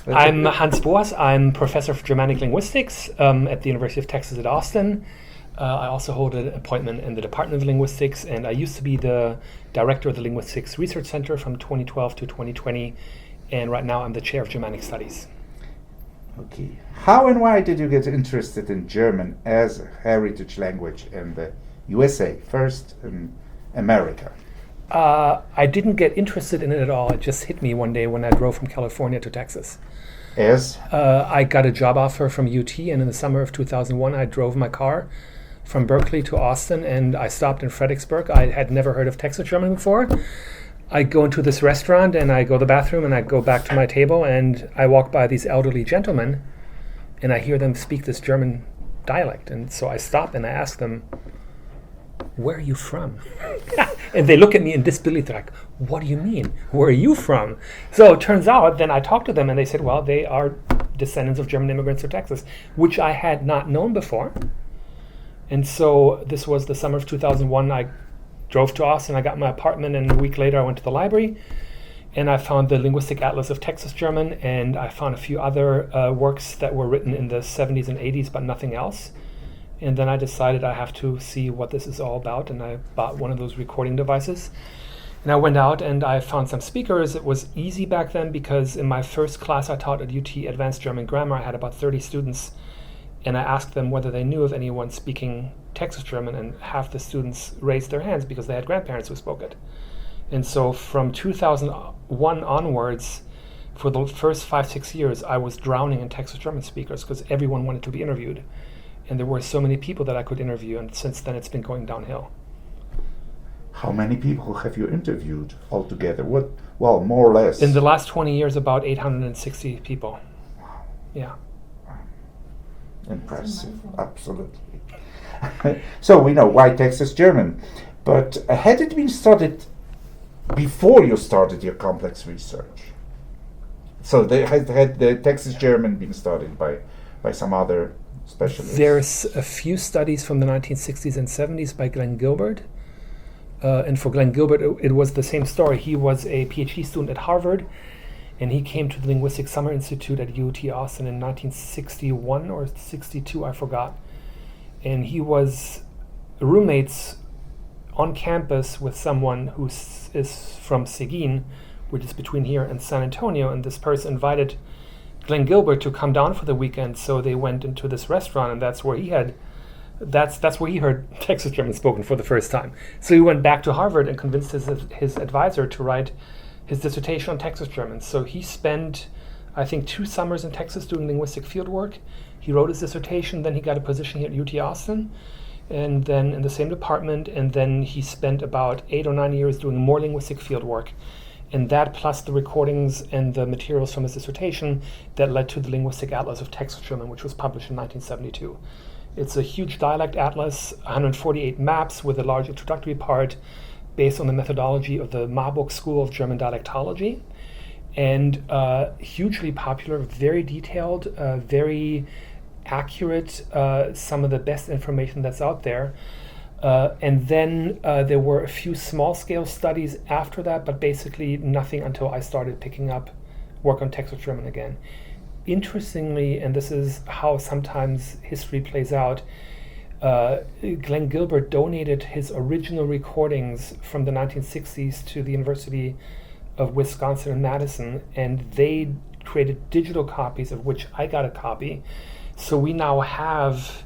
I'm Hans Boas. I'm professor of Germanic linguistics at the University of Texas at Austin. I also hold an appointment in the Department of Linguistics, and I used to be the director of the Linguistics Research Center from 2012 to 2020, and right now I'm the chair of Germanic Studies. Okay. How and why did you get interested in German as a heritage language in the USA, first in America? I didn't get interested in it at all. It just hit me one day when I drove from California to Texas. As? I got a job offer from UT, and in the summer of 2001, I drove my car from Berkeley to Austin, and I stopped in Fredericksburg. I had never heard of Texas German before. I go into this restaurant, and I go to the bathroom, and I go back to my table, and I walk by these elderly gentlemen, and I hear them speak this German dialect. And so I stop and I ask them, "Where are you from?" And they look at me in disbelief. They're like, "What do you mean? Where are you from?" So it turns out, then I talked to them and they said, well, they are descendants of German immigrants to Texas, which I had not known before. And so this was the summer of 2001. I drove to Austin, I got my apartment, and a week later I went to the library and I found the Linguistic Atlas of Texas German, and I found a few other works that were written in the 70s and 80s, but nothing else. And then I decided I have to see what this is all about, and I bought one of those recording devices. And I went out and I found some speakers. It was easy back then because in my first class I taught at UT Advanced German Grammar, I had about 30 students, and I asked them whether they knew of anyone speaking Texas German, and half the students raised their hands because they had grandparents who spoke it. And so from 2001 onwards, for the first 5-6 years, I was drowning in Texas German speakers because everyone wanted to be interviewed. And there were so many people that I could interview, and since then it's been going downhill. How many people have you interviewed altogether? Well, more or less. In the last 20 years, about 860 people. Wow. Yeah. Impressive, absolutely. So we know why Texas German, but had it been studied before you started your complex research? So had the Texas German been studied by some other specialists? There's a few studies from the 1960s and 70s by Glenn Gilbert. And for Glenn Gilbert, it was the same story. He was a PhD student at Harvard, and he came to the Linguistic Summer Institute at UT Austin in 1961 or 62, I forgot. And he was roommates on campus with someone who is from Seguin, which is between here and San Antonio, and this person invited Glenn Gilbert to come down for the weekend, so they went into this restaurant, and that's where he heard Texas German spoken for the first time. So he went back to Harvard and convinced his advisor to write his dissertation on Texas German. So he spent, I think, 2 summers in Texas doing linguistic fieldwork. He wrote his dissertation, then he got a position here at UT Austin, and then in the same department, and then he spent about 8 or 9 years doing more linguistic fieldwork. And that, plus the recordings and the materials from his dissertation, that led to the Linguistic Atlas of Texas German, which was published in 1972. It's a huge dialect atlas, 148 maps with a large introductory part based on the methodology of the Marburg School of German Dialectology, and hugely popular, very detailed, very accurate, some of the best information that's out there. And then there were a few small-scale studies after that, but basically nothing until I started picking up work on Texas German again. Interestingly, and this is how sometimes history plays out, Glenn Gilbert donated his original recordings from the 1960s to the University of Wisconsin in Madison, and they created digital copies of which I got a copy. So we now have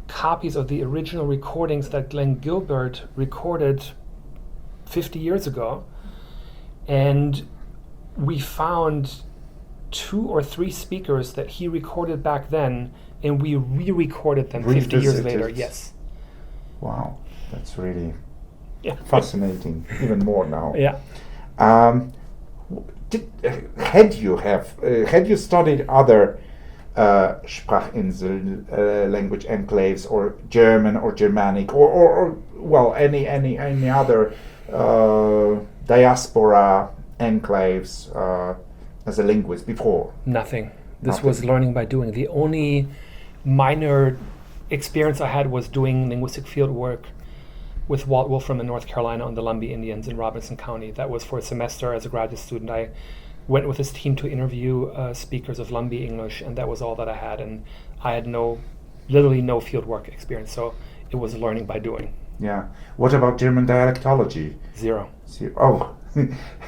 copies of the original recordings that Glenn Gilbert recorded 50 years ago, and we found 2 or 3 speakers that he recorded back then, and we re-recorded them 50 years later. Yes. Wow, that's really fascinating. Even more now. Yeah. Had you studied other Sprachinsel language enclaves, or German or Germanic, or well, any other diaspora enclaves as a linguist before? Nothing. This was learning by doing. The only minor experience I had was doing linguistic field work with Walt Wolfram in North Carolina on the Lumbee Indians in Robinson County. That was for a semester as a graduate student. I went with his team to interview speakers of Lumbee English, and that was all that I had. And I had literally no field work experience, so it was learning by doing. Yeah. What about German dialectology? Zero. Oh.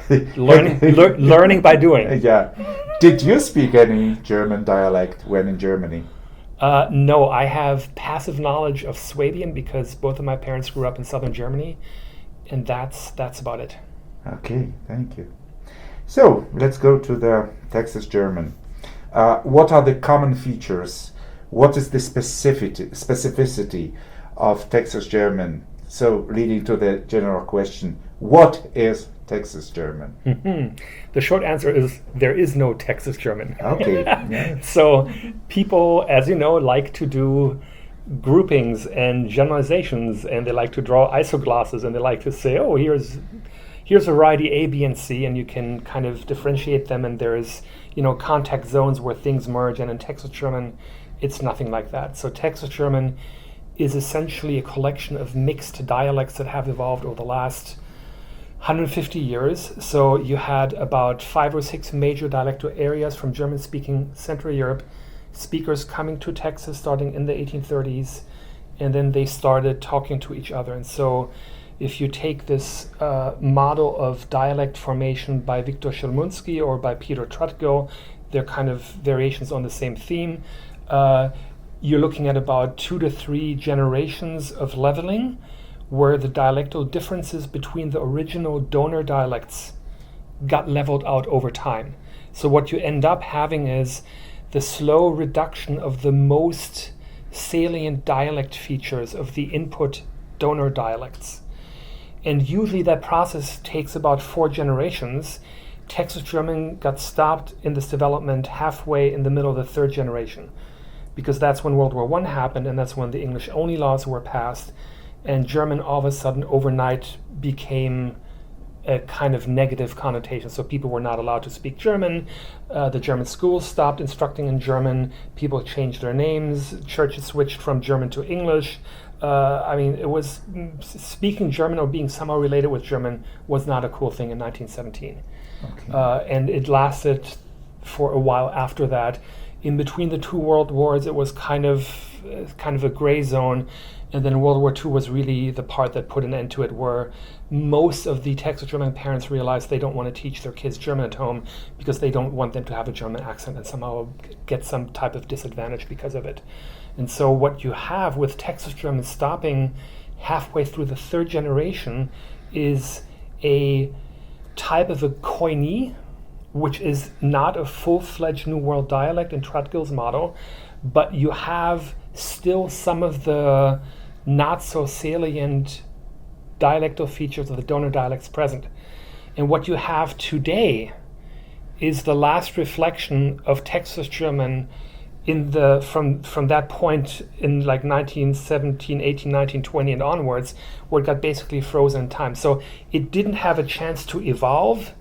Learning by doing. Yeah. Did you speak any German dialect when in Germany? No, I have passive knowledge of Swabian because both of my parents grew up in southern Germany, and that's about it. Okay, thank you. So let's go to the Texas German. What are the common features? What is the specificity of Texas German? So leading to the general question, what is Texas German? The short answer is there is no Texas German. Okay. Yeah. So people, as you know, like to do groupings and generalizations, and they like to draw isoglasses, and they like to say, oh, here's variety A, B, and C, and you can kind of differentiate them, and there's, contact zones where things merge, and in Texas German, it's nothing like that. So Texas German is essentially a collection of mixed dialects that have evolved over the last 150 years. So you had about 5 or 6 major dialectal areas from German-speaking Central Europe, speakers coming to Texas starting in the 1830s, and then they started talking to each other. And so if you take this model of dialect formation by Viktor Szelmunsky or by Peter Trutko, they're kind of variations on the same theme. You're looking at about 2 to 3 generations of leveling, where the dialectal differences between the original donor dialects got leveled out over time. So what you end up having is the slow reduction of the most salient dialect features of the input donor dialects. And usually that process takes about 4 generations. Texas German got stopped in this development halfway in the middle of the 3rd generation, because that's when World War I happened, and that's when the English-only laws were passed, and German all of a sudden overnight became a kind of negative connotation. So people were not allowed to speak German. The German schools stopped instructing in German. People changed their names. Churches switched from German to English. It was speaking German or being somehow related with German was not a cool thing in 1917. Okay. And it lasted for a while after that. In between the 2 world wars, it was kind of a gray zone. And then World War II was really the part that put an end to it, where most of the Texas German parents realized they don't want to teach their kids German at home because they don't want them to have a German accent and somehow get some type of disadvantage because of it. And so what you have with Texas German stopping halfway through the 3rd generation is a type of a koine, which is not a full-fledged New World dialect in Trutgill's model, but you have still some of the not so salient dialectal features of the donor dialects present. And what you have today is the last reflection of Texas German from that point in like 1917, 18, 19, 20 and onwards, where it got basically frozen in time. So it didn't have a chance to evolve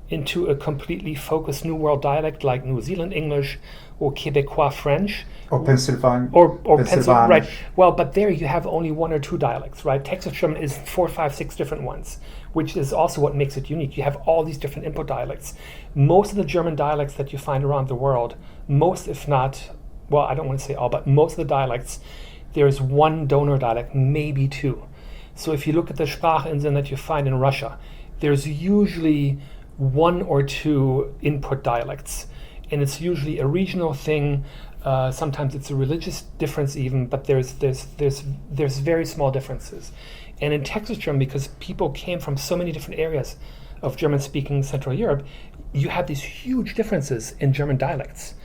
into a completely focused New World dialect like New Zealand English or Quebecois French. Or Pennsylvania. Or Pennsylvania, right. Well, but there you have only 1 or 2 dialects, right? Texas German is 4, 5, 6 different ones, which is also what makes it unique. You have all these different input dialects. Most of the German dialects that you find around the world, most if not, well, I don't want to say all, but most of the dialects, there's 1 donor dialect, maybe 2. So if you look at the Sprachinseln that you find in Russia, there's usually 1 or 2 input dialects, and it's usually a regional thing. Sometimes it's a religious difference even, but there's very small differences. And in Texas German, because people came from so many different areas of German-speaking Central Europe, you have these huge differences in German dialects.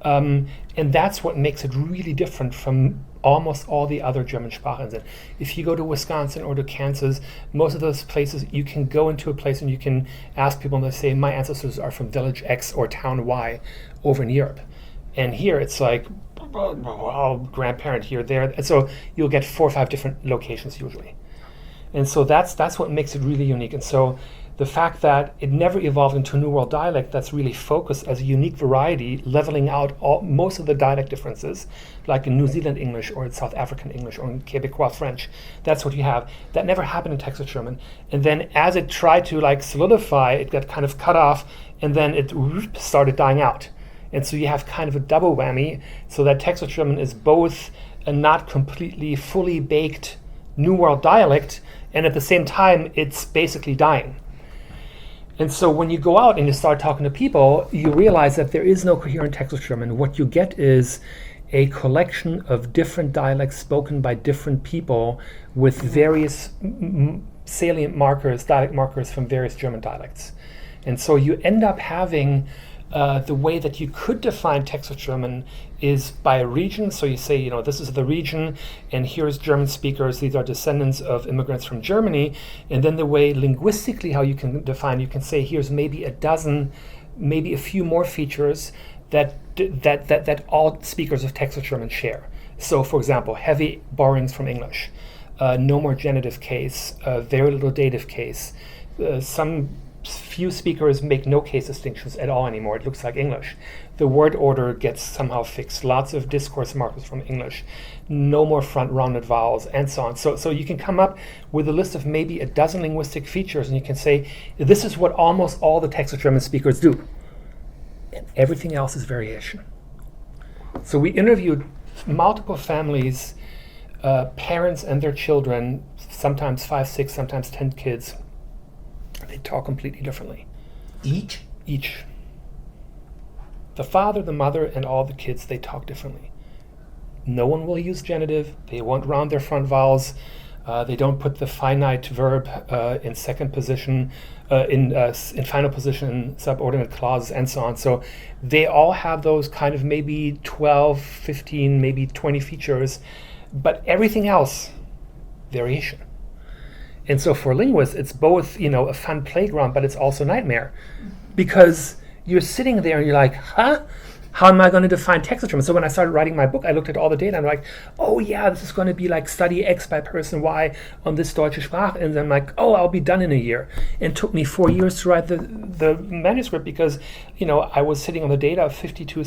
And that's what makes it really different from almost all the other German Sprachinseln. If you go to Wisconsin or to Kansas, most of those places, you can go into a place and you can ask people and they say, my ancestors are from village X or town Y over in Europe. And here it's like, well, grandparent here, there. And so you'll get 4 or 5 different locations usually. And so that's what makes it really unique. And so the fact that it never evolved into a New World dialect that's really focused as a unique variety, leveling out most of the dialect differences, like in New Zealand English or in South African English or in Quebecois French, that's what you have. That never happened in Texas German. And then as it tried to solidify, it got kind of cut off and then it started dying out. And so you have kind of a double whammy, so that Texas German is both a not completely fully baked New World dialect, and at the same time it's basically dying. And so when you go out and you start talking to people, you realize that there is no coherent Texas German. What you get is a collection of different dialects spoken by different people with various salient markers, dialect markers from various German dialects. And so you end up having the way that you could define Texas German is by a region. So you say, this is the region, and here's German speakers. These are descendants of immigrants from Germany. And then the way linguistically how you can define, you can say here's maybe a dozen, maybe a few more features that all speakers of Texas German share. So, for example, heavy borrowings from English, no more genitive case, very little dative case. Some few speakers make no case distinctions at all anymore. It looks like English. The word order gets somehow fixed. Lots of discourse markers from English. No more front-rounded vowels, and so on. So you can come up with a list of maybe a dozen linguistic features, and you can say, this is what almost all the Texas German speakers do. And everything else is variation. So we interviewed multiple families, parents and their children, sometimes 5, 6, sometimes 10 kids. They talk completely differently. Each? Each. The father, the mother, and all the kids, they talk differently. No one will use genitive. They won't round their front vowels. They don't put the finite verb in second position, in final position, in subordinate clauses, and so on. So they all have those kind of maybe 12, 15, maybe 20 features, but everything else, variation. And so for linguists, it's both, a fun playground, but it's also a nightmare. Because you're sitting there and you're like, how am I going to define Texas German? So when I started writing my book, I looked at all the data and I'm like, oh yeah, this is going to be like study X by person Y on this Deutsche Sprache. And then I'm like, oh, I'll be done in a year. And it took me 4 years to write the manuscript because, I was sitting on the data of 52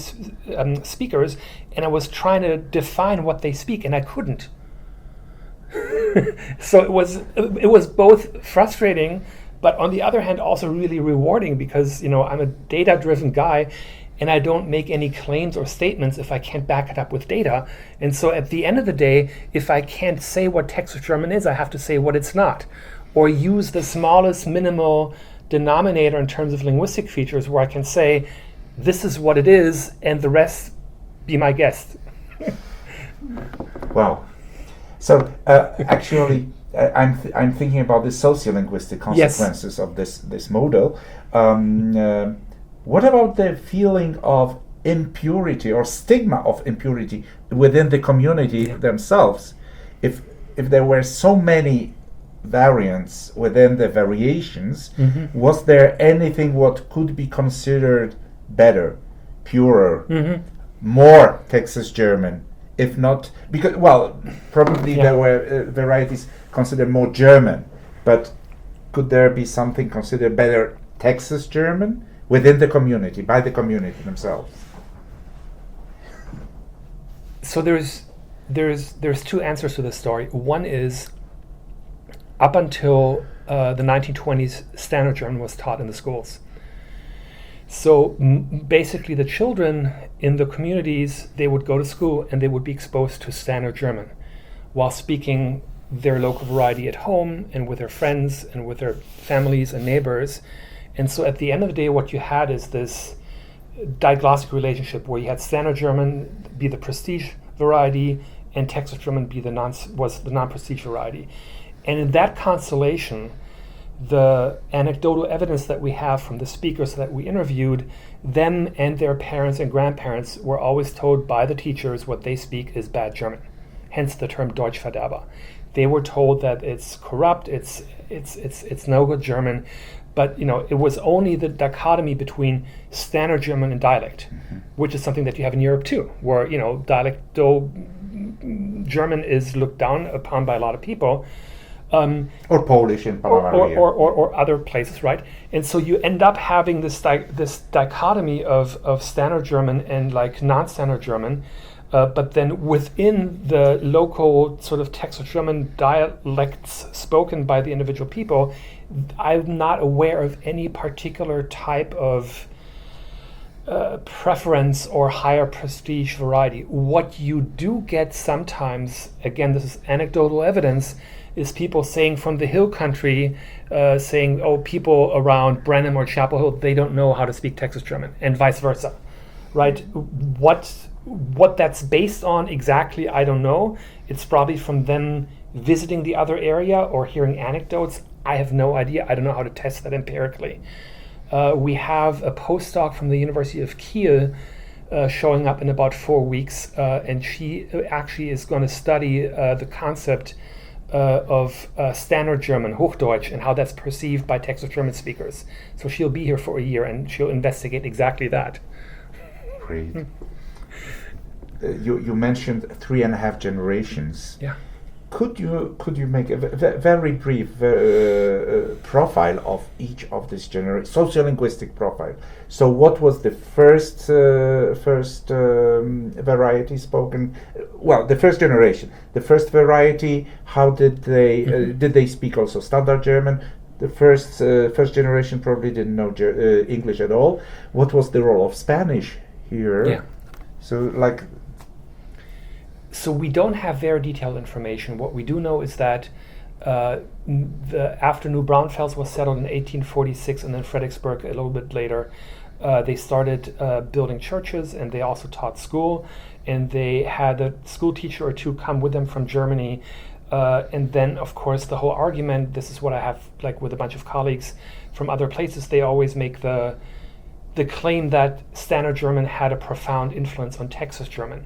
speakers and I was trying to define what they speak and I couldn't. So it was both frustrating, but on the other hand also really rewarding because I'm a data-driven guy and I don't make any claims or statements if I can't back it up with data. And so at the end of the day, if I can't say what Texas German is, I have to say what it's not, or use the smallest minimal denominator in terms of linguistic features where I can say this is what it is and the rest be my guest. Wow. So actually, I'm thinking about the sociolinguistic consequences of this model. What about the feeling of impurity or stigma of impurity within the community themselves? If there were so many variants within the variations, was there anything what could be considered better, purer, more Texas German? If not, because, probably there were varieties considered more German, but could there be something considered better Texas German within the community, by the community themselves? So there's two answers to this story. One is, up until the 1920s, Standard German was taught in the schools. So basically the children in the communities, they would go to school and they would be exposed to Standard German while speaking their local variety at home and with their friends and with their families and neighbors. And so at the end of the day, what you had is this diglossic relationship where you had Standard German be the prestige variety and Texas German be the non-prestige variety. And in that constellation, the anecdotal evidence that we have from the speakers that we interviewed, them and their parents and grandparents were always told by the teachers what they speak is bad German, hence the term Deutschverderber. They were told that it's corrupt, it's no good German, but it was only the dichotomy between Standard German and dialect, which is something that you have in Europe too, where dialectal German is looked down upon by a lot of people. Or Polish in Bavaria. Or other places, right? And so you end up having this dichotomy of Standard German and like non-Standard German. But then within the local sort of Texas German dialects spoken by the individual people, I'm not aware of any particular type of preference or higher prestige variety. What you do get sometimes, again, this is anecdotal evidence, is people saying from the hill country, saying, oh, people around Brenham or Chapel Hill, they don't know how to speak Texas German, and vice versa, right? What that's based on exactly, I don't know. It's probably from them visiting the other area or hearing anecdotes. I have no idea. I don't know how to test that empirically. We have a postdoc from the University of Kiel showing up in about 4 weeks, and she actually is going to study the concept of Standard German, Hochdeutsch, and how that's perceived by Texas German speakers. So she'll be here for a year, and she'll investigate exactly that. Great. You mentioned 3.5 generations. Yeah. Could you make a very brief profile of each of these generations, sociolinguistic profile? So, what was the first variety spoken? Well, the first generation, the first variety. How did they speak also Standard German? The first generation probably didn't know English at all. What was the role of Spanish here? Yeah. So we don't have very detailed information. What we do know is that after New Braunfels was settled in 1846 and then Fredericksburg a little bit later, they started building churches, and they also taught school, and they had a school teacher or two come with them from Germany. And then, of course, the whole argument, this is what I have like with a bunch of colleagues from other places, they always make the claim that Standard German had a profound influence on Texas German.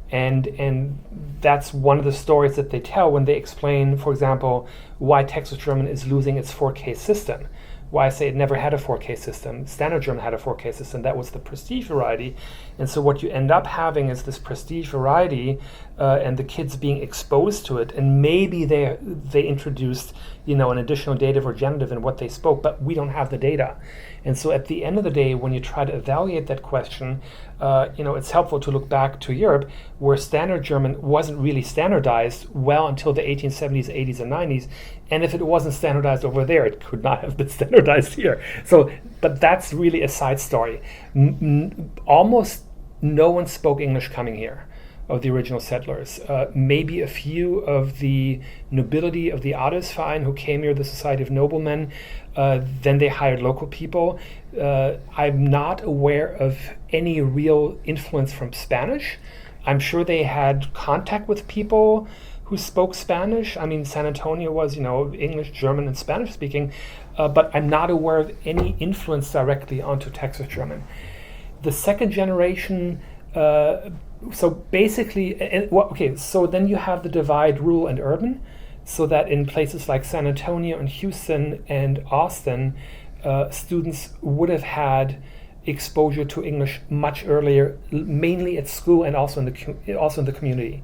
And that's one of the stories that they tell when they explain, for example, why Texas German is losing its 4K system. Why I say it never had a 4K system. Standard German had a 4K system. That was the prestige variety. And so what you end up having is this prestige variety and the kids being exposed to it. And maybe they introduced, an additional dative or genitive in what they spoke, but we don't have the data. And so at the end of the day, when you try to evaluate that question, it's helpful to look back to Europe, where Standard German wasn't really standardized well until the 1870s, 80s, and 90s. And if it wasn't standardized over there, it could not have been standardized here. So, but that's really a side story. Almost no one spoke English coming here of the original settlers. Maybe a few of the nobility of the Adelsverein who came here, the Society of Noblemen. Then they hired local people. I'm not aware of any real influence from Spanish. I'm sure they had contact with people who spoke Spanish. I mean, San Antonio was, English, German, and Spanish speaking, but I'm not aware of any influence directly onto Texas German. The second generation, so basically, so then you have the divide, rural and urban, so that in places like San Antonio and Houston and Austin, students would have had exposure to English much earlier, mainly at school and also in the community.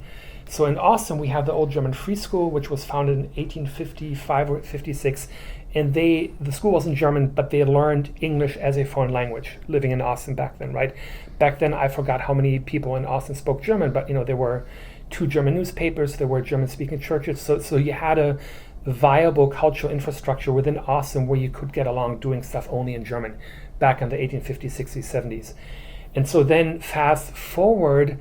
So in Austin, we have the Old German Free School, which was founded in 1855 or 56, and the school wasn't German, but they learned English as a foreign language living in Austin back then, right? Back then, I forgot how many people in Austin spoke German, but there were 2 German newspapers, there were German-speaking churches, so you had a viable cultural infrastructure within Austin where you could get along doing stuff only in German back in the 1850s, 60s, 70s. And so then fast forward,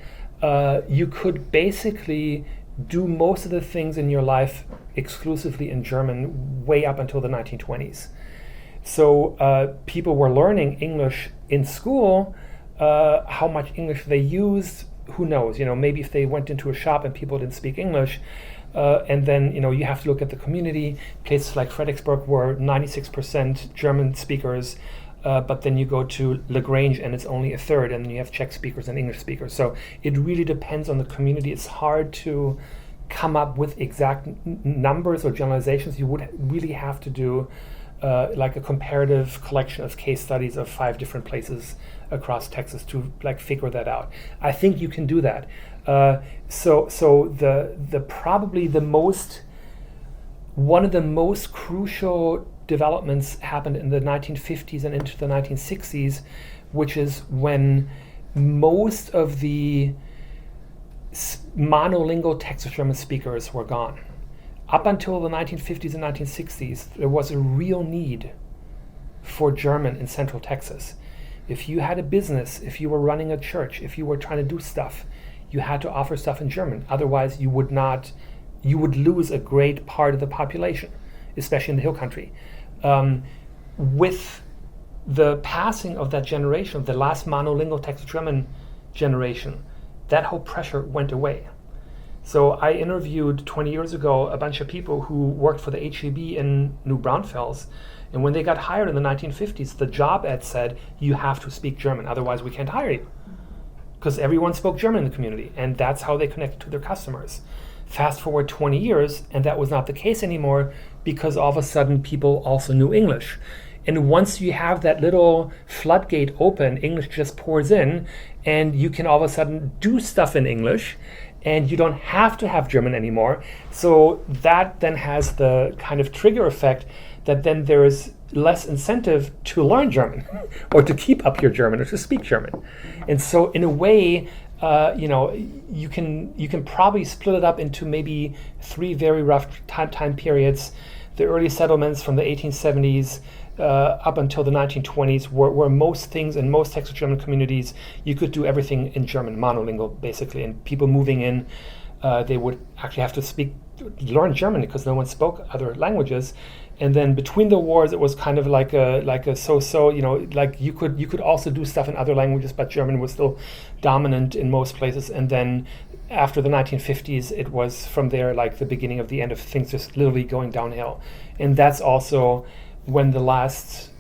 you could basically do most of the things in your life exclusively in German way up until the 1920s. So people were learning English in school. How much English they used, who knows? Maybe if they went into a shop and people didn't speak English, and then you have to look at the community. Places like Fredericksburg were 96% German speakers, but then you go to LaGrange and it's only a third, and then you have Czech speakers and English speakers. So it really depends on the community. It's hard to come up with exact numbers or generalizations. You would really have to do like a comparative collection of case studies of 5 different places across Texas to figure that out. I think you can do that. So the probably one of the most crucial developments happened in the 1950s and into the 1960s, which is when most of the monolingual Texas German speakers were gone. Up until the 1950s and 1960s, there was a real need for German in Central Texas. If you had a business, if you were running a church, if you were trying to do stuff, you had to offer stuff in German. Otherwise, you would lose a great part of the population, especially in the Hill Country. With the passing of that generation, of the last monolingual Texas German generation, that whole pressure went away. So I interviewed 20 years ago a bunch of people who worked for the HEB in New Braunfels, and when they got hired in the 1950s, the job ad said, you have to speak German, otherwise we can't hire you. Because everyone spoke German in the community, and that's how they connected to their customers. Fast forward 20 years, and that was not the case anymore, because all of a sudden people also knew English. And once you have that little floodgate open, English just pours in, and you can all of a sudden do stuff in English, and you don't have to have German anymore. So that then has the kind of trigger effect that then there is less incentive to learn German or to keep up your German or to speak German. And so in a way, you can probably split it up into maybe three very rough time periods. The early settlements from the 1870s up until the 1920s, where most things in most Texas German communities, you could do everything in German, monolingual basically. And people moving in, they would actually have to learn German because no one spoke other languages. And then between the wars, it was kind of like a so-so, like you could also do stuff in other languages, but German was still dominant in most places. And then after the 1950s, it was from there like the beginning of the end of things just literally going downhill. And that's also when the last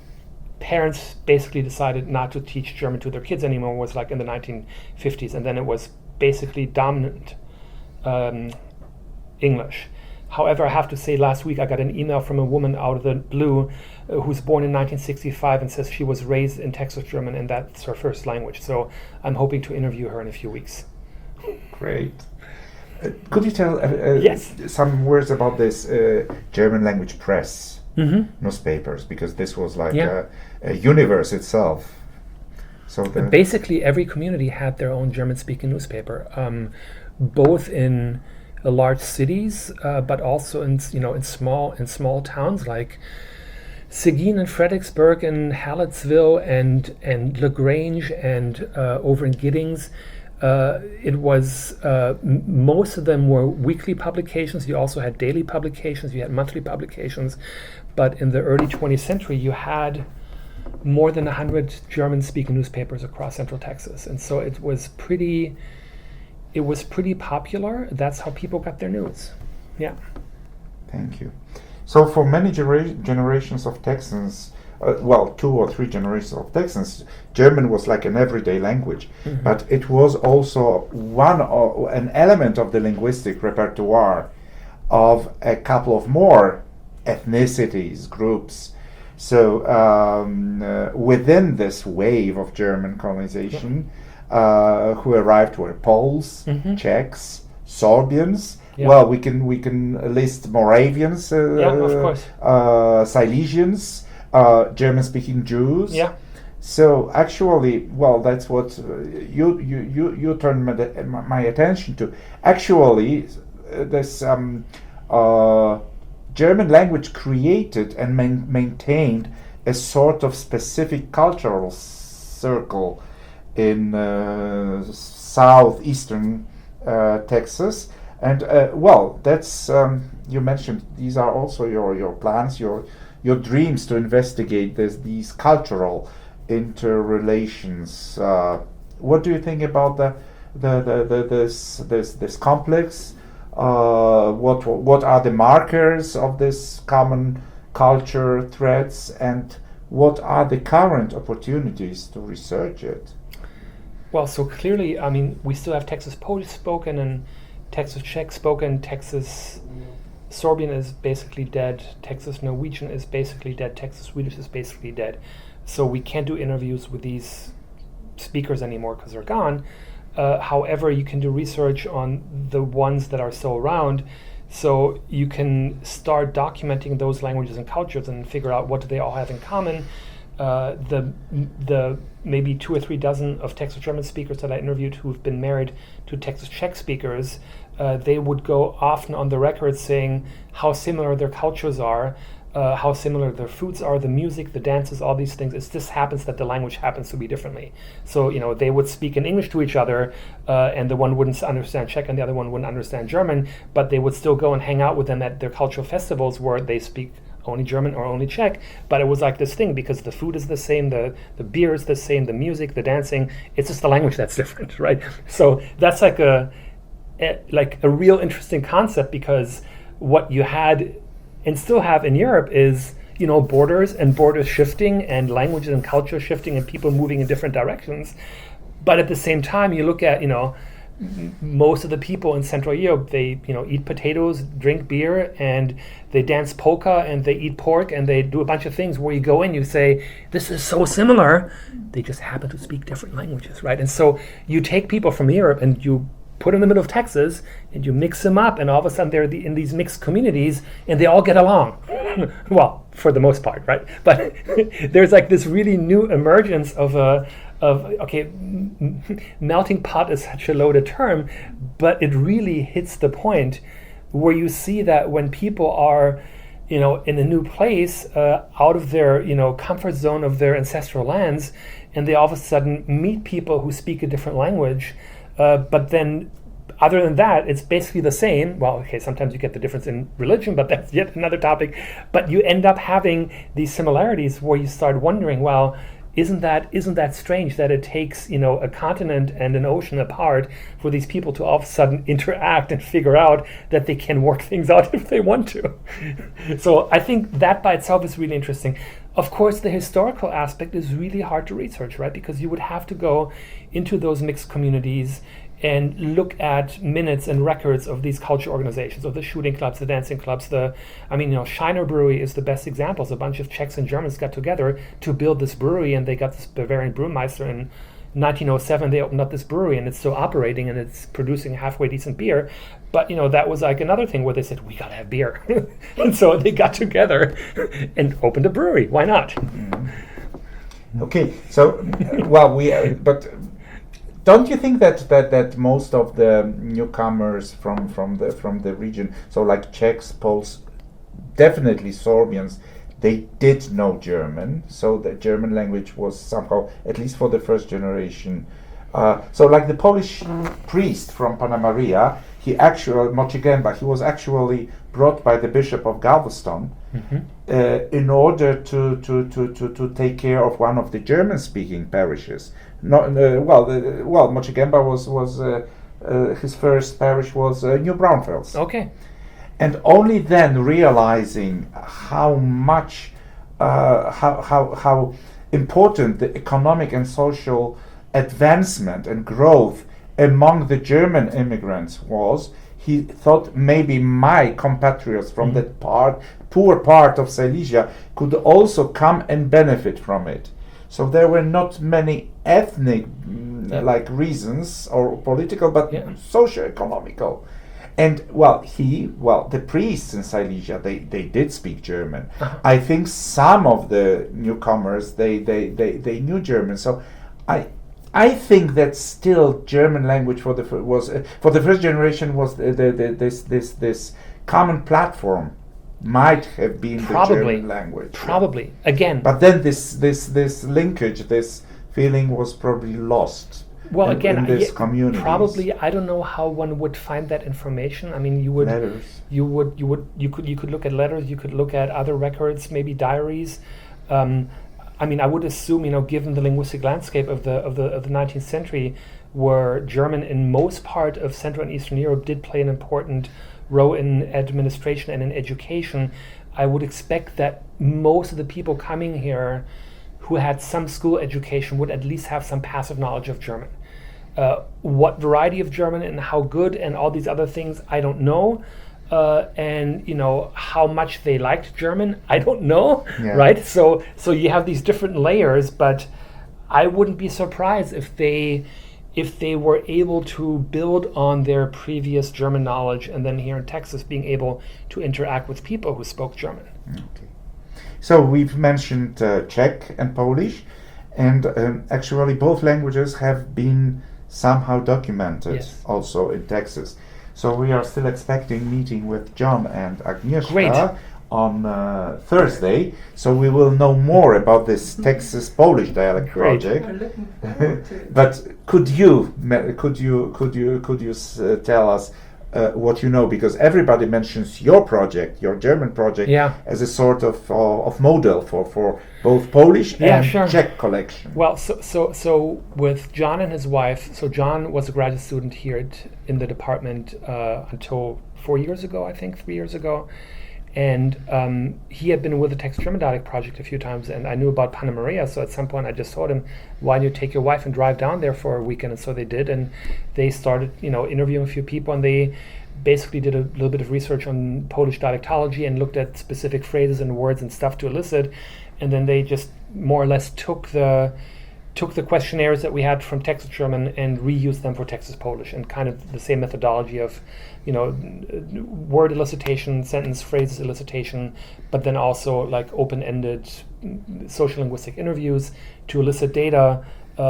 parents basically decided not to teach German to their kids anymore, was like in the 1950s. And then it was basically dominant English. However, I have to say, last week I got an email from a woman out of the blue who's born in 1965 and says she was raised in Texas German and that's her first language. So I'm hoping to interview her in a few weeks. Great. Could you tell yes. some words about this German language press newspapers? Because this was like a universe itself. So basically every community had their own German-speaking newspaper, both in large cities, but also in small towns like Seguin and Fredericksburg and Hallettsville and LaGrange and over in Giddings. It was most of them were weekly publications. You also had daily publications. You had monthly publications. But in the early 20th century, you had more than 100 German-speaking newspapers across Central Texas, and so it was pretty popular. That's how people got their news. Yeah. Thank you. So for many generations of Texans, 2 or 3 generations of Texans, German was like an everyday language, but it was also an element of the linguistic repertoire of a couple of more ethnicities, groups. So within this wave of German colonization, who arrived were Poles, Czechs, Sorbians. Yeah. Well, we can list Moravians, of course. Silesians, German-speaking Jews. Yeah. So actually, that's what you turned my attention to. Actually, this German language created and maintained a sort of specific cultural circle in southeastern Texas, and that's you mentioned these are also your plans, your dreams to investigate these cultural interrelations. What do you think about this complex? What are the markers of this common culture threads, and what are the current opportunities to research it? Well, so clearly, I mean, we still have Texas Polish spoken and Texas Czech spoken. Texas Sorbian is basically dead. Texas Norwegian is basically dead. Texas Swedish is basically dead. So we can't do interviews with these speakers anymore because they're gone. However, you can do research on the ones that are still around. So you can start documenting those languages and cultures and figure out what do they all have in common. the maybe 2 or 3 dozen of Texas German speakers that I interviewed who've been married to Texas Czech speakers, they would go often on the record saying how similar their cultures are, how similar their foods are, the music, the dances, all these things. It just happens that the language happens to be differently. So, they would speak in English to each other, and the one wouldn't understand Czech and the other one wouldn't understand German, but they would still go and hang out with them at their cultural festivals where they speak only German or only Czech. But it was like this thing because the food is the same, the beer is the same, the music, the dancing, it's just the language that's different, right? So that's like a real interesting concept, because what you had and still have in Europe is, borders and borders shifting and languages and culture shifting and people moving in different directions. But at the same time, you look at, most of the people in Central Europe, they, eat potatoes, drink beer, and they dance polka, and they eat pork, and they do a bunch of things where you go in, you say, this is so similar. They just happen to speak different languages, right? And so you take people from Europe and you put them in the middle of Texas, and you mix them up, and all of a sudden they're in these mixed communities, and they all get along. Well, for the most part, right? But there's like this really new emergence of melting pot is such a loaded term, but it really hits the point where you see that when people are, in a new place, out of their, comfort zone of their ancestral lands, and they all of a sudden meet people who speak a different language. But then, other than that, it's basically the same. Well, okay, sometimes you get the difference in religion, but that's yet another topic. But you end up having these similarities where you start wondering, well, isn't that strange that it takes, a continent and an ocean apart for these people to all of a sudden interact and figure out that they can work things out if they want to? So I think that by itself is really interesting. Of course, the historical aspect is really hard to research, right? Because you would have to go into those mixed communities and look at minutes and records of these culture organizations, of the shooting clubs, the dancing clubs. Shiner Brewery is the best example. A bunch of Czechs and Germans got together to build this brewery, and they got this Bavarian brewmeister in 1907. They opened up this brewery, and it's still operating, and it's producing halfway decent beer. But that was like another thing where they said, we gotta have beer. And so they got together and opened a brewery. Why not? Okay, so but don't you think that most of the newcomers from the region, so like Czechs, Poles, definitely Sorbians, they did know German, so the German language was somehow, at least for the first generation. So like the Polish priest from Pana Maria, Mochigęba, he was actually brought by the Bishop of Galveston in order to take care of one of the German-speaking parishes. Mochigęba was his first parish was New Braunfels. Okay. And only then realizing how much, how important the economic and social advancement and growth among the German immigrants was, he thought maybe my compatriots from that poor part of Silesia could also come and benefit from it. So there were not many ethnic reasons or political, but socio-economical. And the priests in Silesia, they did speak German. I think some of the newcomers they knew German. So I think that still German language for the first generation was this common platform. Might have been the German language. Probably. Again. But then this linkage, this feeling was probably lost. Well, in this community. Probably, I don't know how one would find that information. I mean, you would letters. You could look at letters. You could look at other records, maybe diaries. I mean, I would assume, given the linguistic landscape of the 19th century, where German in most part of Central and Eastern Europe did play an important role in administration and in education, I would expect that most of the people coming here who had some school education would at least have some passive knowledge of German. What variety of German and how good and all these other things, I don't know. And how much they liked German, I don't know, right? So you have these different layers, but I wouldn't be surprised if they were able to build on their previous German knowledge, and then here in Texas being able to interact with people who spoke German. Okay. So we've mentioned Czech and Polish, and actually both languages have been somehow documented Yes. also in Texas. So we are still expecting meeting with John and Agnieszka Great. on Thursday. So we will know more about this Texas Polish Dialect Great. Project. We're looking forward to it. But could you tell us what you know, because everybody mentions your project, your German project, Yeah. as a sort of model for both Polish Yeah, and sure. Czech collection. Well, so with John and his wife, so John was a graduate student here in the department until 4 years ago, I think, 3 years ago. And he had been with the Texas German Dialect Project a few times, and I knew about Panna Maria, so at some point I just told him, why don't you take your wife and drive down there for a weekend? And so they did, and they started, interviewing a few people, and they basically did a little bit of research on Polish dialectology and looked at specific phrases and words and stuff to elicit, and then they just more or less took the questionnaires that we had from Texas German and reused them for Texas Polish, and kind of the same methodology of, word elicitation, sentence phrases elicitation, but then also like open-ended social linguistic interviews to elicit data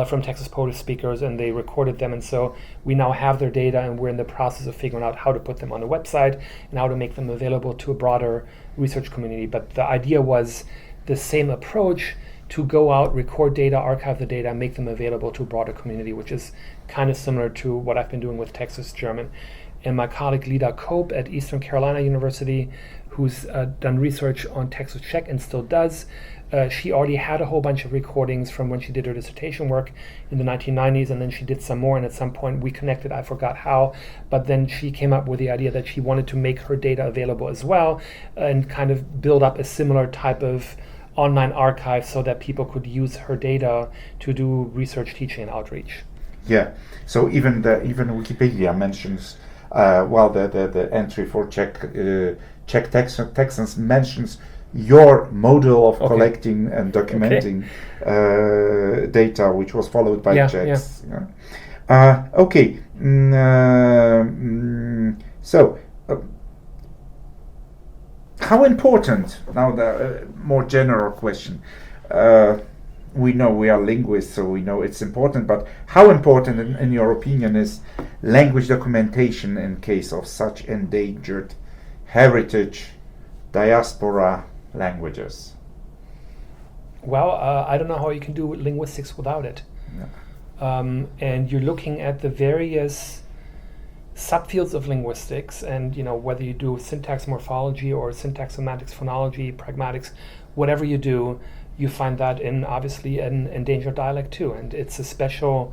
from Texas Polish speakers, and they recorded them, and so we now have their data, and we're in the process of figuring out how to put them on the website and how to make them available to a broader research community. But the idea was the same approach, to go out, record data, archive the data, make them available to a broader community, which is kind of similar to what I've been doing with Texas German. And my colleague Lida Cope at Eastern Carolina University, who's done research on Texas Czech and still does, she already had a whole bunch of recordings from when she did her dissertation work in the 1990s, and then she did some more, and at some point we connected, I forgot how, but then she came up with the idea that she wanted to make her data available as well, and kind of build up a similar type of online archive so that people could use her data to do research, teaching, and outreach. Yeah. So even Wikipedia mentions the entry for Czech Texans mentions your model of collecting and documenting data, which was followed by Czechs. Yeah. Okay. So. How important, now the more general question, we know we are linguists, so we know it's important, but how important, in your opinion, is language documentation in case of such endangered heritage diaspora languages? Well, I don't know how you can do linguistics without it. Yeah. And you're looking at the various subfields of linguistics, and whether you do syntax morphology or syntax semantics phonology, pragmatics, whatever you do, you find that in obviously an endangered dialect too. And it's a special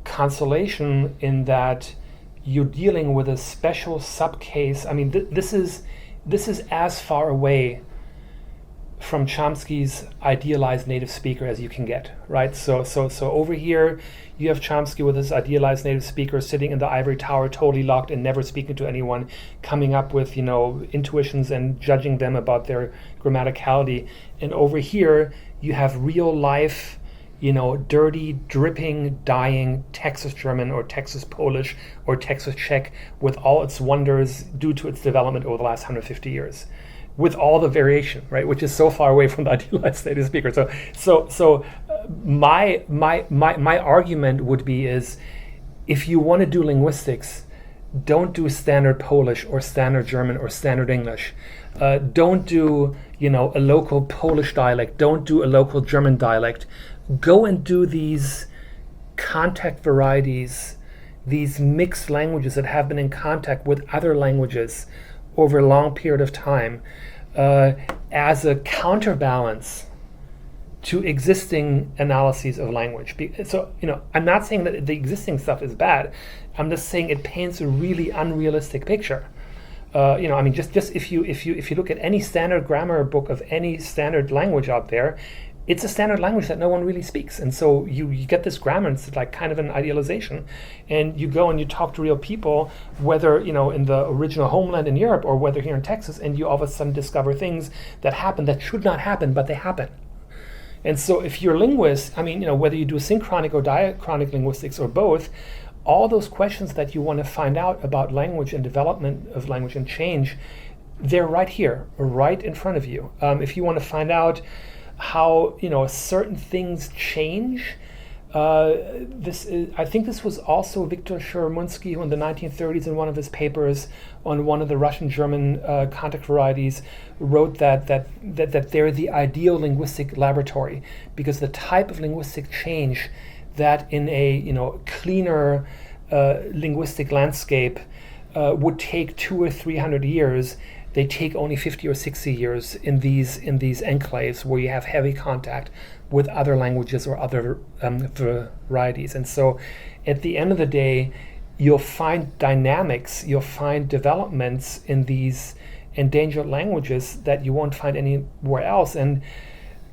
consolation in that you're dealing with a special subcase. I mean, this is as far away from Chomsky's idealized native speaker as you can get, right? So over here you have Chomsky with his idealized native speaker sitting in the ivory tower, totally locked and never speaking to anyone, coming up with intuitions and judging them about their grammaticality. And over here you have real life, dirty, dripping, dying Texas German or Texas Polish or Texas Czech with all its wonders due to its development over the last 150 years. With all the variation, right, which is so far away from the idealized native speaker. So my argument would be is, if you want to do linguistics, don't do standard Polish or standard German or standard English. Don't do a local Polish dialect. Don't do a local German dialect. Go and do these contact varieties, these mixed languages that have been in contact with other languages over a long period of time, as a counterbalance to existing analyses of language. So, I'm not saying that the existing stuff is bad. I'm just saying it paints a really unrealistic picture. Just if you look at any standard grammar book of any standard language out there, it's a standard language that no one really speaks. And so you get this grammar, and it's like kind of an idealization. And you go and you talk to real people, whether, in the original homeland in Europe or whether here in Texas, and you all of a sudden discover things that happen that should not happen, but they happen. And so if you're a linguist, whether you do synchronic or diachronic linguistics or both, all those questions that you want to find out about language and development of language and change, they're right here, right in front of you. If you want to find out how certain things change, I think this was also Viktor Sharamunsky, who in the 1930s in one of his papers on one of the Russian-German contact varieties wrote that they're the ideal linguistic laboratory, because the type of linguistic change that in a cleaner linguistic landscape would take 200 or 300 years, they take only 50 or 60 years in these enclaves where you have heavy contact with other languages or other varieties. And so at the end of the day, you'll find dynamics, you'll find developments in these endangered languages that you won't find anywhere else. And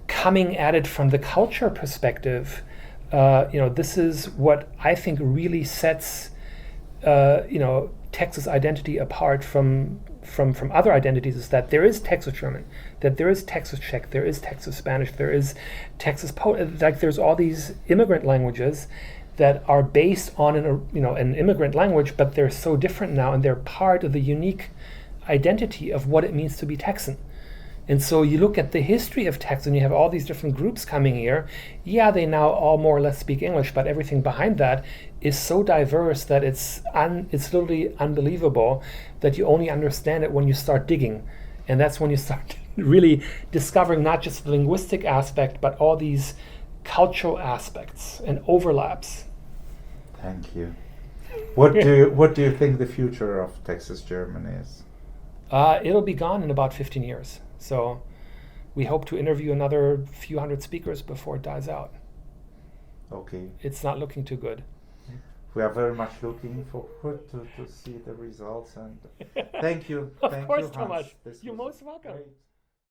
coming at it from the culture perspective, this is what I think really sets Texas identity apart from other identities, is that there is Texas German, that there is Texas Czech, there is Texas Spanish, there is Texas like there's all these immigrant languages that are based on an immigrant language, but they're so different now, and they're part of the unique identity of what it means to be Texan. And so you look at the history of Texas, and you have all these different groups coming here. Yeah, they now all more or less speak English, but everything behind that is so diverse that it's literally unbelievable that you only understand it when you start digging. And that's when you start really discovering not just the linguistic aspect, but all these cultural aspects and overlaps. Thank you. What do you think the future of Texas German is? It'll be gone in about 15 years. So we hope to interview another few hundred speakers before it dies out. Okay. It's not looking too good. We are very much looking forward to see the results, and thank you. Of Thank course, you, Hans. Thomas. This You're was most welcome. great.